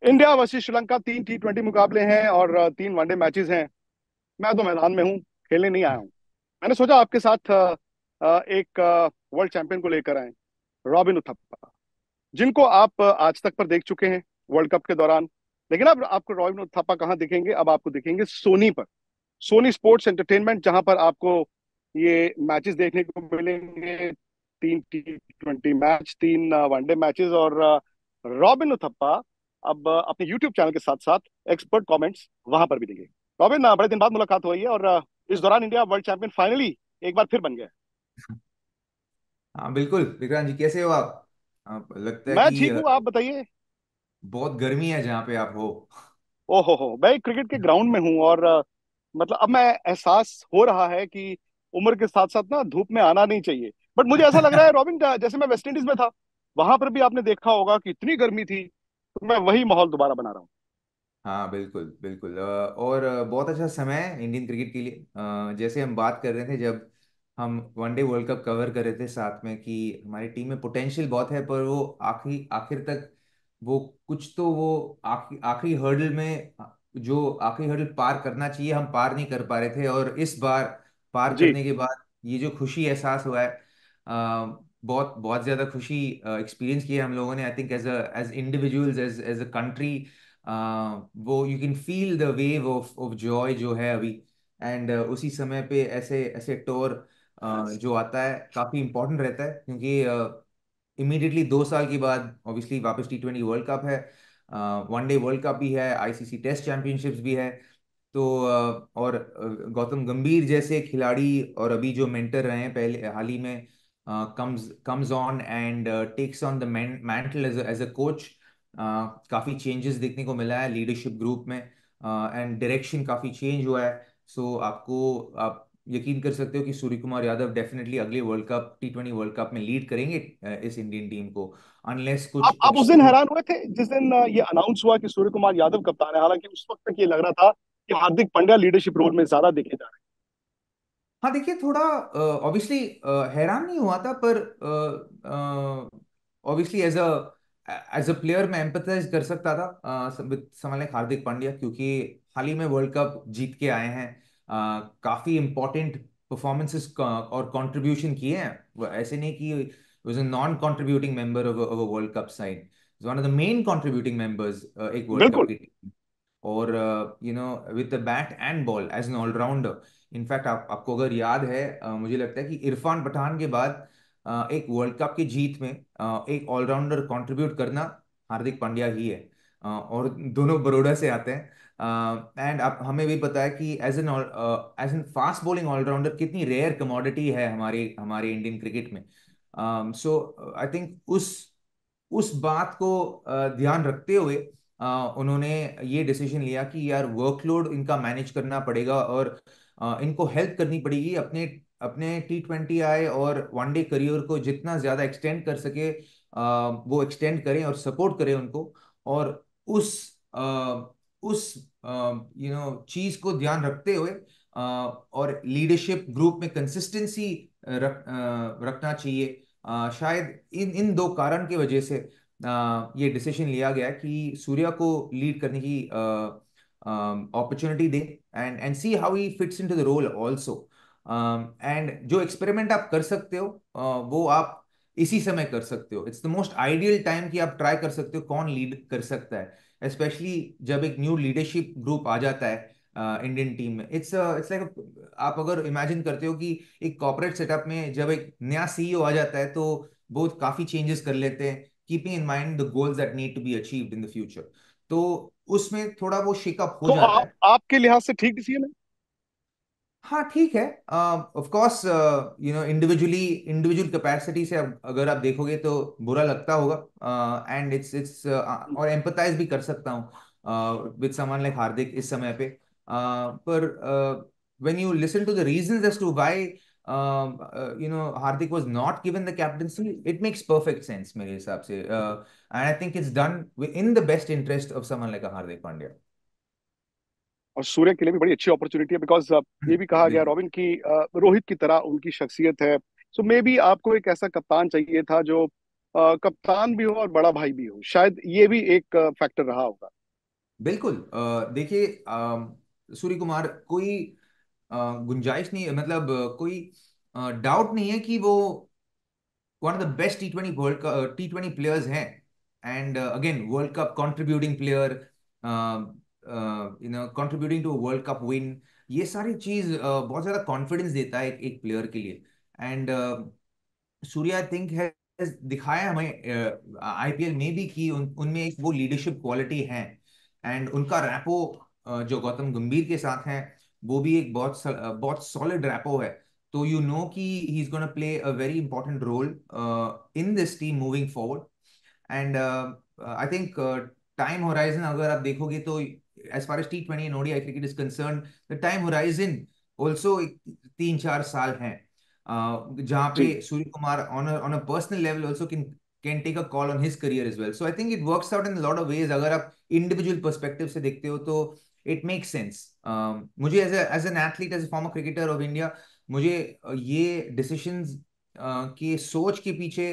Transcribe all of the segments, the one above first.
India versus Sri Lanka, 3 T20 मुकाबले हैं और 3 वनडे मैचेस हैं। मैं तो मैदान में हूँ, खेलने नहीं आया हूँ। मैंने सोचा आपके साथ एक वर्ल्ड चैंपियन को लेकर आए, रॉबिन उथप्पा, जिनको आप आज तक पर देख चुके हैं वर्ल्ड कप के दौरान। लेकिन अब आपको रॉबिन उथप्पा कहाँ दिखेंगे? अब आपको दिखेंगे सोनी पर, सोनी स्पोर्ट्स एंटरटेनमेंट, जहां पर आपको ये मैचेस देखने को मिलेंगे। 3 T20 मैच, 3 वनडे मैचेस, और रॉबिन उथप्पा अब अपने यूट्यूब चैनल के साथ साथ एक्सपर्ट कमेंट्स वहां पर भी देंगे। रॉबिन, बड़े दिन बाद मुलाकात हुई है, और इस दौरान इंडिया वर्ल्ड चैंपियन फाइनली एक बार फिर बन गया है। हाँ बिल्कुल विक्रांत जी, कैसे हो आप लगता है मैं कि ठीक हूँ, आप बताइए। बहुत गर्मी है जहाँ पे आप हो। ओहो, मैं क्रिकेट के ग्राउंड में हूँ, और मतलब अब मैं एहसास हो रहा है कि उम्र के साथ साथ ना धूप में आना नहीं चाहिए। बट मुझे ऐसा लग रहा है रॉबिन, जैसे मैं वेस्ट इंडीज में था, वहां पर भी आपने देखा होगा कि इतनी गर्मी थी, तो मैं वही माहौल दोबारा बना रहा हूँ। हाँ बिल्कुल बिल्कुल, और बहुत अच्छा समय है इंडियन क्रिकेट के लिए। जैसे हम बात कर रहे थे जब हम वनडे वर्ल्ड कप कवर कर रहे थे साथ में, कि हमारी टीम में पोटेंशियल बहुत है, पर वो आखिरी आखिर तक वो कुछ तो वो आखिरी आखिरी हर्डल में, जो आखिरी हर्डल पार करना चाहिए हम पार नहीं कर पा रहे थे। और इस बार पार जी। करने के बाद ये जो खुशी एहसास हुआ है, बहुत बहुत ज्यादा खुशी एक्सपीरियंस की है हम लोगों ने। I think as individuals, as a country, वो you can feel the wave of joy जो है अभी। एंड उसी समय पे ऐसे ऐसे टूर जो आता है काफी इंपॉर्टेंट रहता है, क्योंकि इमीडिएटली 2 साल के बाद ऑब्वियसली वापस T20 वर्ल्ड कप है, वनडे वर्ल्ड कप भी है, आईसीसी टेस्ट चैंपियनशिप्स भी है। तो और गौतम गंभीर जैसे खिलाड़ी और अभी जो मेंटर रहे हैं पहले हाल ही में, comes on and takes on the mantle as a coach. काफी चेंजेस देखने को मिला है लीडरशिप ग्रुप में, एंड डायरेक्शन काफी चेंज हुआ है। सो आप यकीन कर सकते हो कि सूर्य कुमार यादव डेफिनेटली अगले world cup T20 world cup में लीड करेंगे इस इंडियन टीम को, अनलेस आप कुछ आप उस दिन एक्सटर्नल। हैरान हुए थे जिस दिन ये अनाउंस हुआ कि सूर्य कुमार यादव कप्तान है? हालांकि उस वक्त तक ये लग रहा था कि हार्दिक पांड्या लीडरशिप रोल में ज्यादा देखे जा हाँ देखिए, थोड़ा ऑब्वियसली हैरान नहीं हुआ था, पर ऑब्वियसली एज अ प्लेयर मैं एम्पथाइज कर सकता था with someone like Hardik Pandya, क्योंकि हाल ही में वर्ल्ड कप जीत के आए हैं, काफी इंपॉर्टेंट परफॉर्मेंसेस और कंट्रीब्यूशन किए हैं। ऐसे नहीं कि was a non contributing member of world cup side, one of the main contributing members एक रहे। वर्ल्ड कप बिल्कुल। की टीम। और with the bat and ball as an allrounder. In fact आपको अगर याद है, मुझे लगता है कि इरफान पठान के बाद एक वर्ल्ड कप की जीत में एक ऑलराउंडर कंट्रीब्यूट करना हार्दिक पांड्या ही है। और दोनों बड़ौदा से आते हैं। एंड आप हमें भी पता है कि as an fast bowling allrounder कितनी रेयर कमोडिटी है हमारे हमारे इंडियन क्रिकेट में। सो आई थिंक उस बात को ध्यान रखते हुए उन्होंने ये डिसीजन लिया कि यार वर्कलोड इनका मैनेज करना पड़ेगा, और इनको हेल्प करनी पड़ेगी अपने अपने T20 और वनडे करियर को जितना ज्यादा एक्सटेंड कर सके, वो एक्सटेंड करें और सपोर्ट करें उनको। और उस उस चीज को ध्यान रखते हुए और लीडरशिप ग्रुप में कंसिस्टेंसी रखना चाहिए। शायद इन इन दो कारण की वजह से ये डिसीजन लिया गया कि सूर्या को लीड करने की अपॉर्चुनिटी दे, and see how he fits into the role also. And जो एक्सपेरिमेंट आप कर सकते हो, वो आप इसी समय कर सकते हो। It's the most ideal time कि आप ट्राई कर सकते हो कौन लीड कर सकता है, स्पेशली जब एक न्यू लीडरशिप ग्रुप आ जाता है इंडियन टीम में। इट्स लाइक, आप अगर इमेजिन करते हो कि एक कॉर्पोरेट सेटअप में जब एक नया सीईओ आ जाता है, तो वो काफी चेंजेस कर लेते हैं, keeping in mind the goals that need to be achieved in the future. तो उसमें थोड़ा वो शेकअप हो तो जाता आप है। आपके लिहाज से ठीक डिसीजन है? हाँ ठीक है। Of course individually individual capacity से अगर आप देखोगे तो बुरा लगता होगा, एंड इट्स और एम्पथाइज भी कर सकता हूँ विद समवन लाइक हार्दिक इस समय पे। पर when you listen to the reasons as to why Hardik was not given the captaincy, it makes perfect sense मेरे हिसाब से, and I think it's done in the best interest of someone like Hardik Pandya. और सूर्य के लिए भी बड़ी अच्छी अपॉर्चुनिटी है, बिकॉज ये भी कहा गया बिल्कुल। रॉबिन की रोहित की तरह उनकी शख्सियत है। सो मे बी आपको एक ऐसा कप्तान चाहिए था जो कप्तान भी हो और बड़ा भाई भी हो, शायद ये भी एक फैक्टर रहा होगा। बिल्कुल। देखिए, सूर्य कुमार, कोई गुंजाइश नहीं है, मतलब कोई डाउट नहीं है कि वो one of the best T20 players हैं। And again, world cup contributing player, contributing to world cup win. ये सारी चीज बहुत ज्यादा कॉन्फिडेंस देता है एक प्लेयर के लिए। एंड सूर्या, आई थिंक, है दिखाया हमें आईपीएल में भी कि उनमें एक वो लीडरशिप क्वालिटी है। एंड उनका रैपो जो गौतम गंभीर के साथ है, वो भी एक बहुत सॉलिड रैपो है। तो यू नो कि he is gonna play a very important role in this team moving forward. And I think time horizon अगर आप देखोगे तो, as far as T20 and ODI cricket is concern, the time horizon also 3-4 साल हैं, जहाँ जी। पे Surya Kumar on a personal level also can take a call on his career as well. So I think it works out in lot of ways. अगर आप individual perspective से देखते हो तो इट मेक सेंस। मुझे as an athlete, as a former cricketer of India, मुझे ये decisions की सोच के पीछे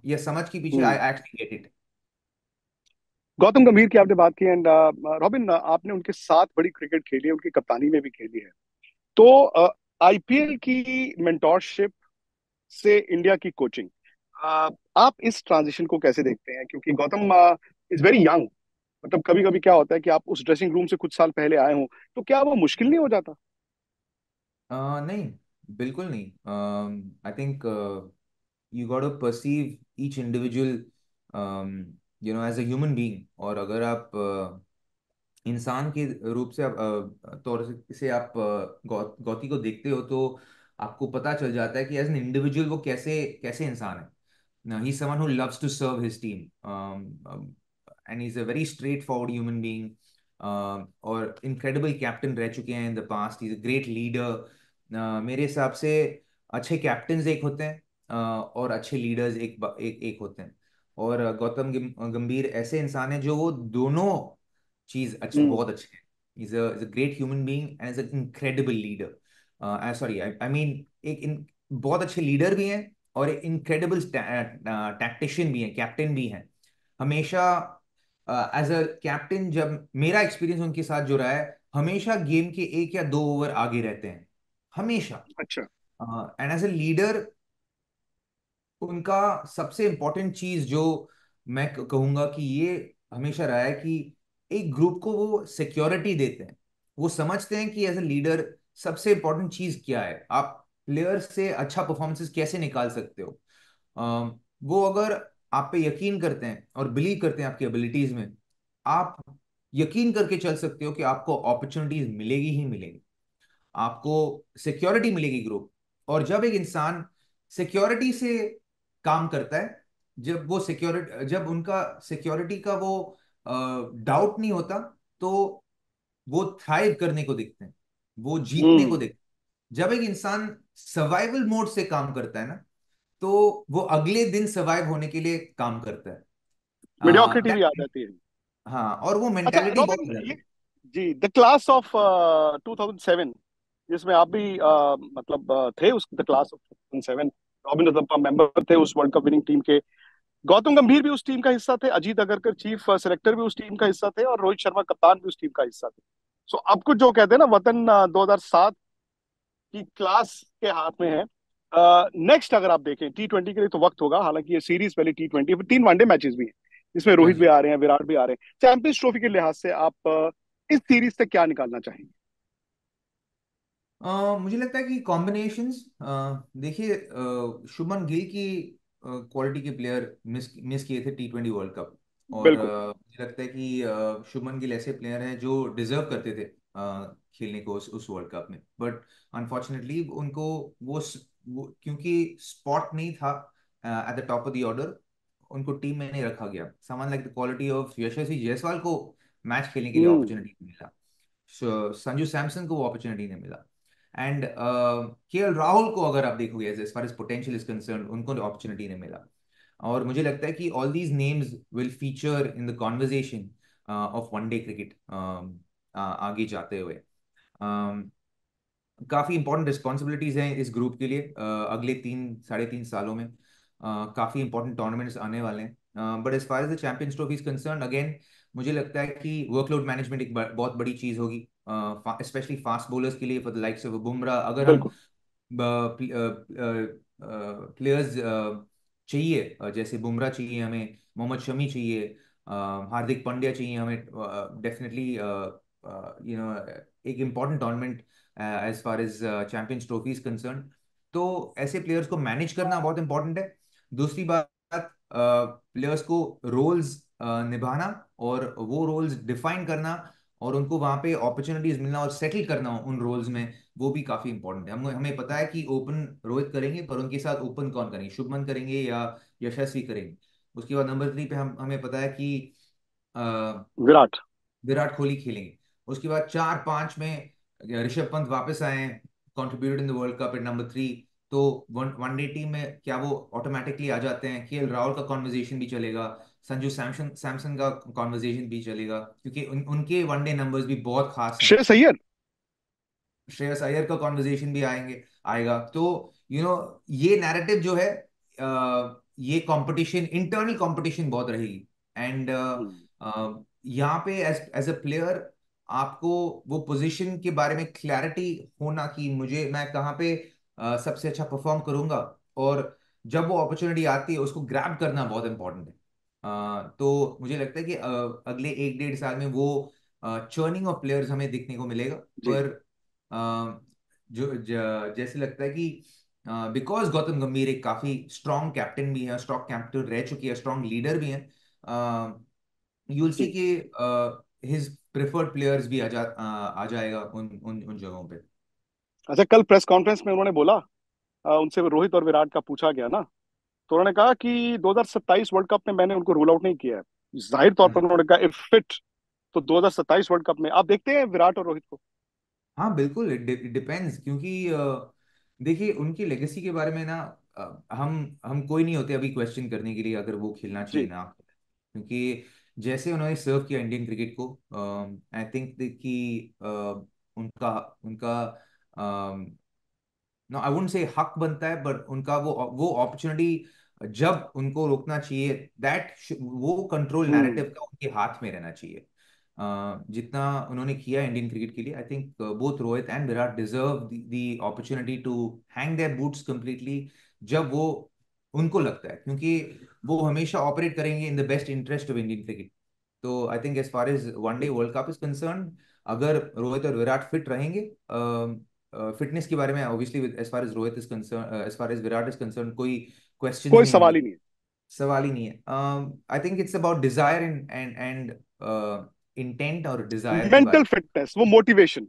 या समझ के पीछे, hmm. I actually get it. Gautam Gambhir की आपने बात की, एंड रॉबिन, आपने उनके साथ बड़ी क्रिकेट खेली है, उनकी कप्तानी में भी खेली है। तो आईपीएल की मेंटोरशिप से इंडिया की कोचिंग, आप इस ट्रांजिशन को कैसे देखते हैं? क्योंकि गौतम इज वेरी यंग। मतलब कभी कभी क्या होता है कि आप उस ड्रेसिंग रूम से कुछ साल पहले आए हो, तो क्या वो मुश्किल नहीं हो जाता? नहीं, बिल्कुल नहीं। I think you got to perceive each individual as a human being. और अगर आप इंसान के रूप से, आप तौर से आप गौती को देखते हो, तो आपको पता चल जाता है कि एज एन इंडिविजुअल वो कैसे कैसे इंसान है। Now, he's someone who loves to serve his team, and he's a very straightforward human being, और incredible captain रह चुके हैं in the past. He's a great leader. मेरे हिसाब से अच्छे कैप्टन्स एक होते हैं, और अच्छे लीडर्स एक होते हैं। और गौतम गंभीर ऐसे इंसान है जो वो दोनों चीज हम्म। बहुत अच्छे हैं। Is a great human being and is a incredible leader. Sorry, I mean, बहुत अच्छे लीडर भी हैं और एक इनक्रेडिबल टैक्टिशियन भी हैं, कैप्टन भी हैं। हमेशा एज अ कैप्टन, जब मेरा एक्सपीरियंस उनके साथ जो रहा है, हमेशा गेम के 1 या 2 ओवर आगे रहते हैं, हमेशा। अच्छा। एंड एज अ लीडर, उनका सबसे इंपॉर्टेंट चीज जो मैं कहूंगा कि ये हमेशा रहा है कि एक ग्रुप को वो सिक्योरिटी देते हैं। वो समझते हैं कि एज अ लीडर सबसे इंपॉर्टेंट चीज क्या है, आप प्लेयर से अच्छा परफॉर्मेंसेस कैसे निकाल सकते हो। वो अगर आप पे यकीन करते हैं और बिलीव करते हैं आपकी एबिलिटीज में, आप यकीन करके चल सकते हो कि आपको अपॉर्चुनिटीज मिलेगी ही मिलेगी, आपको सिक्योरिटी मिलेगी ग्रुप। और जब एक इंसान सिक्योरिटी से काम करता है, जब उनका सिक्योरिटी का वो डाउट नहीं होता, तो वो थ्राइव करने को दिखते हैं, वो जीतने को हम्म। दिखते हैं। जब एक इंसान सर्वाइवल मोड से काम करता है ना, तो वो अगले दिन सर्वाइव होने के लिए काम करता है। मेडियोक्रिटी भी आ That- जाती है। हाँ, और वो अच्छा मेंटेलिटी बहुत रॉबिन, अलग ये है। जी, द क्लास ऑफ 2007, जिसमें आप भी मतलब थे, उस the class of 2007, robin Uthappa member थे उस वर्ल्ड कप विनिंग टीम के। गौतम गंभीर भी उस टीम का हिस्सा थे, अजीत अगरकर चीफ सेलेक्टर भी उस टीम का हिस्सा थे, और रोहित शर्मा कप्तान भी उस टीम का हिस्सा थे। सो अब कुछ जो कहते हैं ना, वतन 2007 की क्लास के हाथ में है। नेक्स्ट अगर आप देखें T20 के लिए, तो वक्त होगा, हालांकि ये सीरीज पहले T20, फिर 3 वनडे मैचेस भी हैं, जिसमें हाँ रोहित भी जी। आ रहे हैं, विराट भी आ रहे हैं। चैंपियंस ट्रॉफी के लिहाज से आप इस सीरीज से क्या निकालना चाहेंगे? मुझे लगता है कि कॉम्बिनेशंस, देखिए, शुभमन गिल की क्वालिटी के प्लेयर मिस मिस किए थे T20 वर्ल्ड कप। और बिल्कुल। मुझे लगता है कि शुभमन गिल ऐसे प्लेयर हैं जो डिजर्व करते थे खेलने को उस वर्ल्ड कप में। बट अनफॉर्चुनेटली उनको वो क्योंकि स्पॉट नहीं था at the top of the order, उनको टीम में नहीं रखा गया। Someone like the quality of Yashasvi Jaiswal को मैच खेलने के लिए हम्म। अपॉर्चुनिटी मिला, संजू सैमसन को वो अपॉर्चुनिटी नहीं मिला। एंड केएल राहुल को अगर आप देखोगे, as far as potential is concern, उनको अपॉर्चुनिटी नहीं मिला। और मुझे लगता है कि all these names will feature in the conversation of one day cricket आगे जाते हुए। काफी इंपॉर्टेंट रिस्पॉन्सिबिलिटीज हैं इस ग्रुप के लिए अगले 3 साढ़े 3 सालों में। काफी इंपॉर्टेंट टूर्नामेंट्स आने वाले हैं, but as far as the champions trophy is concern, again मुझे लगता है कि वर्कलोड मैनेजमेंट एक बहुत बड़ी चीज होगी, स्पेशली फास्ट बॉलर्स के लिए, for the likes of Bumrah. अगर हम बिल्कुल। प्लेयर्स चाहिए, जैसे बुमराह चाहिए हमें, मोहम्मद शमी चाहिए, हार्दिक पांड्या चाहिए हमें, डेफिनेटली एक important tournament as far as champions trophy is concern. तो ऐसे प्लेयर्स को मैनेज करना बहुत इंपॉर्टेंट है। दूसरी बात, प्लेयर्स को रोल्स निभाना और वो रोल्स डिफाइन करना और उनको वहां पे अपॉर्चुनिटीज मिलना और सेटल करना उन रोल्स में, वो भी काफी इंपॉर्टेंट है। हमें पता है कि ओपन रोहित करेंगे, पर उनके साथ ओपन कौन करेंगे, शुभमन करेंगे या यशस्वी करेंगे। उसके बाद नंबर 3 पे हमें पता है कि विराट। विराट कोहली खेलेंगे। उसके बाद 4-5 में ऋषभ पंत वापस आए, contributed in the world cup at number 3। तो वनडे टीम में क्या वो ऑटोमेटिकली आ जाते हैं? केएल राहुल का कॉन्वर्जेशन भी चलेगा, संजू सैमसन सैमसन का कॉन्वर्जेशन भी चलेगा, क्योंकि उनके वनडे नंबर्स भी बहुत खास हैं। श्रेयस अय्यर। श्रेयस अय्यर का कॉन्वर्जेशन भी आएगा। तो ये नैरेटिव जो है, ये कंपटीशन, इंटरनल कंपटीशन बहुत रहेगी। एंड हम्म, यहाँ पे एज एज अ प्लेयर आपको वो पोजीशन के बारे में क्लैरिटी होना कि मैं कहाँ पे सबसे अच्छा परफॉर्म करूंगा, और जब वो अपॉर्चुनिटी आती है उसको ग्रैब करना बहुत इंपॉर्टेंट है। तो मुझे लगता है कि अगले 1-1.5 साल में वो चर्निंग ऑफ प्लेयर्स हमें देखने को मिलेगा। जी। पर जैसे लगता है कि बिकॉज गौतम गंभीर एक काफी स्ट्रॉन्ग कैप्टन भी है, स्ट्रॉन्ग कैप्टन रह चुकी है, स्ट्रॉन्ग लीडर भी है, यूल सी जी। कि हिज प्रेफर्ड प्लेयर्स भी आ जाएगा उन उन उन जगहों पे। अच्छा, कल प्रेस कॉन्फ्रेंस में उन्होंने बोला, उनसे रोहित और विराट का पूछा गया ना, तो उन्होंने कहा कि 2027 वर्ल्ड कप में मैंने उनको रूल आउट नहीं किया है। जाहिर तौर पर उन्होंने कहा इफ फिट, तो 2027 वर्ल्ड कप में आप देखते हैं विराट और रोहित को? हाँ बिल्कुल, इट डिपेंड्स, क्योंकि देखिए उनकी लेगेसी के बारे में ना, हम कोई नहीं होते अभी क्वेश्चन करने के लिए अगर वो खेलना चाहिए जी। ना, क्योंकि जैसे उन्होंने सर्व किया इंडियन क्रिकेट को, आई थिंक कि उनका उनका नो आई वुडंट से हक बनता है, बट उनका वो अपॉर्चुनिटी जब उनको रोकना चाहिए, दैट वो कंट्रोल हम्म। नैरेटिव का उनके हाथ में रहना चाहिए। जितना उन्होंने किया इंडियन क्रिकेट के लिए, I think both Rohit and Virat deserve the opportunity to hang their boots completely जब वो उनको लगता है, क्योंकि वो हमेशा ऑपरेट करेंगे in the best interest of Indian cricket. तो I think as far as one day world cup is concern, अगर रोहित और विराट फिट रहेंगे, फिटनेस के बारे में obviously as far as Rohit is concern, as far as Virat is concern, कोई questions कोई नहीं सवाल होंगे, ही नहीं है। सवाल ही नहीं है। आई think it's about desire and intent और डिजायर की मेंटल बात। फिटनेस, वो मोटिवेशन।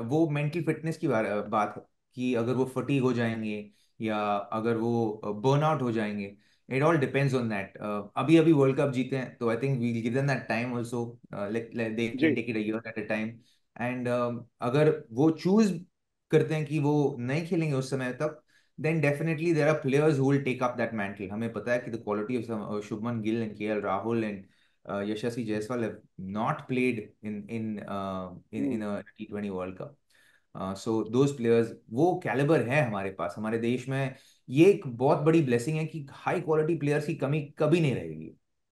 वो मेंटल फिटनेस की बात है कि अगर वो फटीग हो जाएंगे या अगर वो बर्नआउट हो जाएंगे, it all depends on that. अभी अभी वर्ल्ड कप जीते हैं, तो I think we give them that time also, they can जी। Take it a year at a time. And अगर वो चूज करते हैं कि वो नहीं खेलेंगे उस समय तक, then definitely there are players who will take up that mantle. हमें पता है कि the quality of Shubman Gill and KL Rahul and Yashasvi Jaiswal have not played in hmm. a T20 world cup. So those players, वो कैलिबर है हमारे पास, हमारे देश में। ये एक बहुत बड़ी ब्लेसिंग है कि हाई क्वालिटी प्लेयर्स की कमी कभी नहीं रहेगी।